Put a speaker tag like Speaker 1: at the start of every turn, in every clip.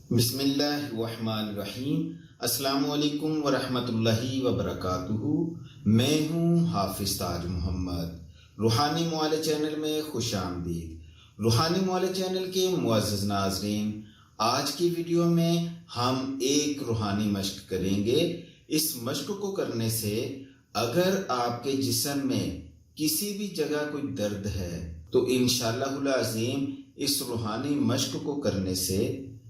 Speaker 1: بسم اللہ الرحمن الرحیم۔ السلام علیکم ورحمۃ اللہ وبرکاتہ۔ میں ہوں حافظ تاج محمد۔ روحانی معالج چینل میں خوش آمدید۔ روحانی معالج چینل کے معزز ناظرین، آج کی ویڈیو میں ہم ایک روحانی مشق کریں گے۔ اس مشق کو کرنے سے اگر آپ کے جسم میں کسی بھی جگہ کوئی درد ہے تو انشاءاللہ العظیم اس روحانی مشق کو کرنے سے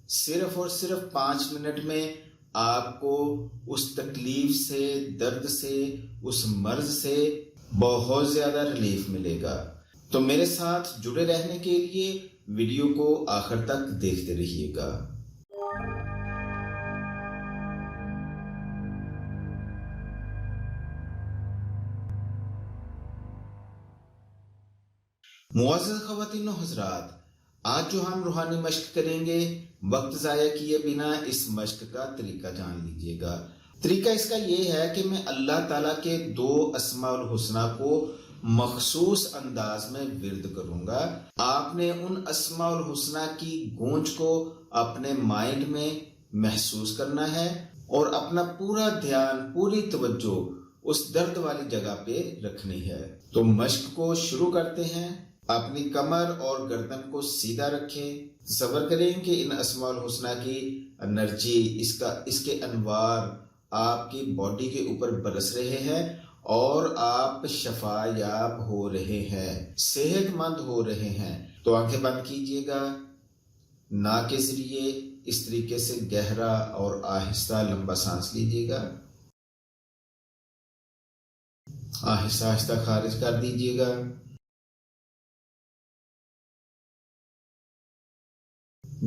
Speaker 1: صرف اور صرف 5 منٹ میں آپ کو اس تکلیف سے، درد سے، اس مرض سے بہت زیادہ ریلیف ملے گا۔ تو میرے ساتھ جڑے رہنے کے لیے ویڈیو کو آخر تک دیکھتے رہیے گا۔ معزز خواتین و حضرات، آج جو ہم روحانی مشق کریں گے، وقت ضائع کیے بنا اس مشق کا طریقہ جان لیجئے گا۔ طریقہ اس کا یہ ہے کہ میں اللہ تعالیٰ کے 2 اسماء الحسنہ کو مخصوص انداز میں ورد کروں گا۔ آپ نے ان اسماء الحسنہ کی گونج کو اپنے مائنڈ میں محسوس کرنا ہے اور اپنا پورا دھیان، پوری توجہ اس درد والی جگہ پہ رکھنی ہے۔ تو مشق کو شروع کرتے ہیں۔ اپنی کمر اور گردن کو سیدھا رکھیں۔ تصور کریں کہ ان اسماء الحسنہ کی انرجی، اس کے انوار آپ کی باڈی کے اوپر برس رہے ہیں اور آپ شفا یاب ہو رہے ہیں، صحت مند ہو رہے ہیں۔ تو آنکھیں بند کیجئے گا۔ ناک کے ذریعے اس طریقے سے گہرا اور آہستہ لمبا سانس لیجئے گا۔ آہستہ آہستہ خارج کر دیجئے گا۔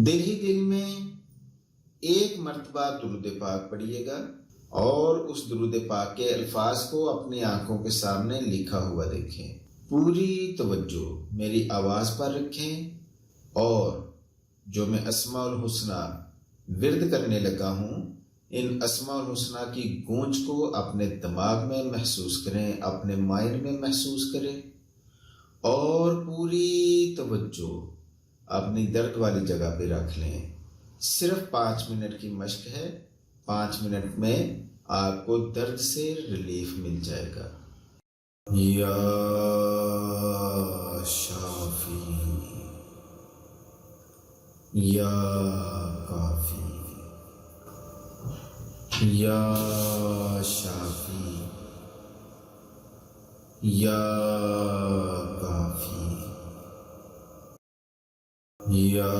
Speaker 1: دل ہی دل میں ایک مرتبہ درود پاک پڑھیے گا اور اس درود پاک کے الفاظ کو اپنی آنکھوں کے سامنے لکھا ہوا دیکھیں۔ پوری توجہ میری آواز پر رکھیں اور جو میں اسماء الحسنہ ورد کرنے لگا ہوں، ان اسماء الحسنہ کی گونج کو اپنے دماغ میں محسوس کریں، اپنے مائنڈ میں محسوس کریں اور پوری توجہ اپنی درد والی جگہ پہ رکھ لیں۔ صرف 5 منٹ کی مشق ہے۔ 5 منٹ میں آپ کو درد سے ریلیف مل جائے گا۔ یا شافی، یا کافی، یا شافی، یا کافی، یا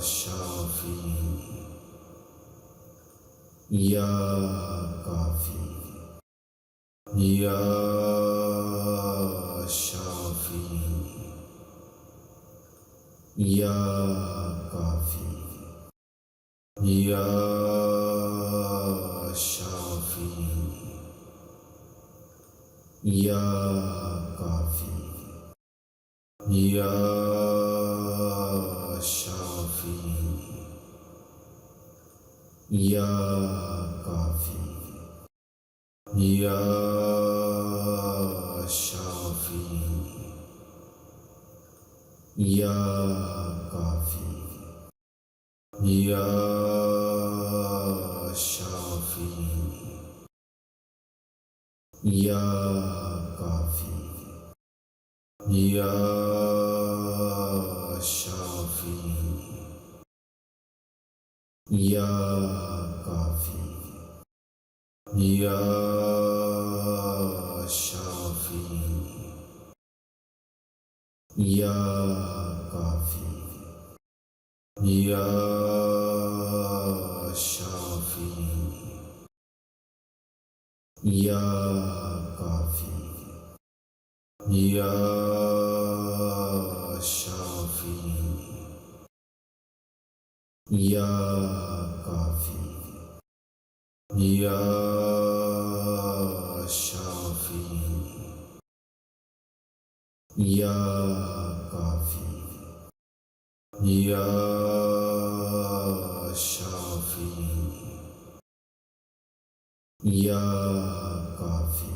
Speaker 1: شافی، یا کافی، یا شافی، یا کافی، یا شافی، یا کافی، یا شافی، یا کافی، یا شافی، یا کافی، یا شافی، یا کافی، یا شافی، یا کافی، یا شافی، یا کافی، یا شافی، یا کافی، یا شافی، یا کافی، یا شافی، یا کافی، یا شافی، یا کافی،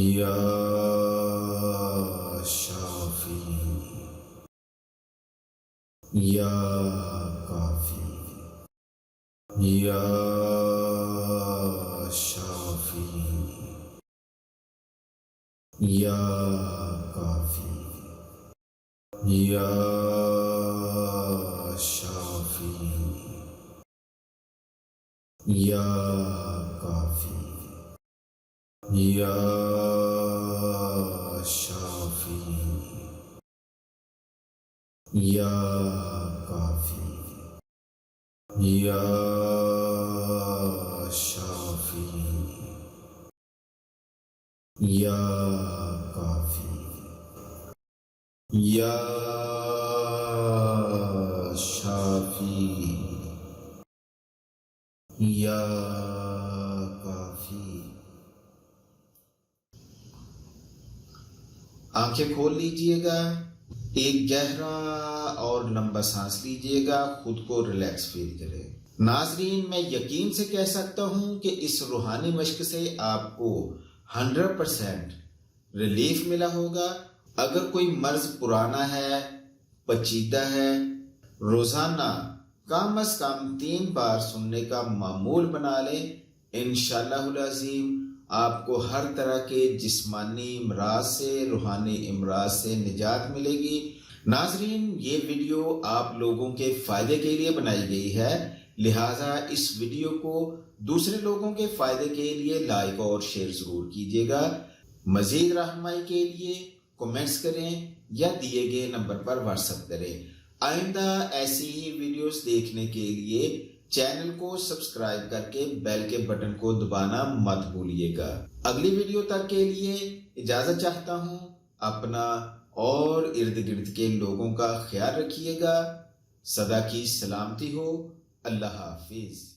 Speaker 1: یا شافی، یا یا کافی یا شافی یا کافی یا شافی یا کافی یا شافی یا کافی یا شافی یا کافی یا شافی یا کافی. آنکھیں کھول لیجئے گا، ایک گہرا اور لمبا سانس لیجئے گا، خود کو ریلیکس فیل کرے. ناظرین، میں یقین سے کہہ سکتا ہوں کہ اس روحانی مشق سے آپ کو 100% ریلیف ملا ہوگا. اگر کوئی مرض پرانا ہے، پیچیدہ ہے، روزانہ کم از کم 3 بار سننے کا معمول بنا لیں، انشاءاللہ العظیم آپ کو ہر طرح کے جسمانی امراض سے، روحانی امراض سے نجات ملے گی. ناظرین، یہ ویڈیو آپ لوگوں کے فائدے کے لیے بنائی گئی ہے، لہٰذا اس ویڈیو کو دوسرے لوگوں کے فائدے کے لیے لائک اور شیئر ضرور کیجیے گا. مزید رہنمائی کے لیے کومنٹس کریں یا دیے گئے نمبر پر واٹس ایپ کریں. آئندہ ایسی ہی ویڈیوز دیکھنے کے لیے چینل کو سبسکرائب کر کے بیل کے بٹن کو دبانا مت بھولیے گا. اگلی ویڈیو تک کے لیے اجازت چاہتا ہوں. اپنا اور ارد گرد کے لوگوں کا خیال رکھیے گا. سدا کی سلامتی ہو. اللہ حافظ.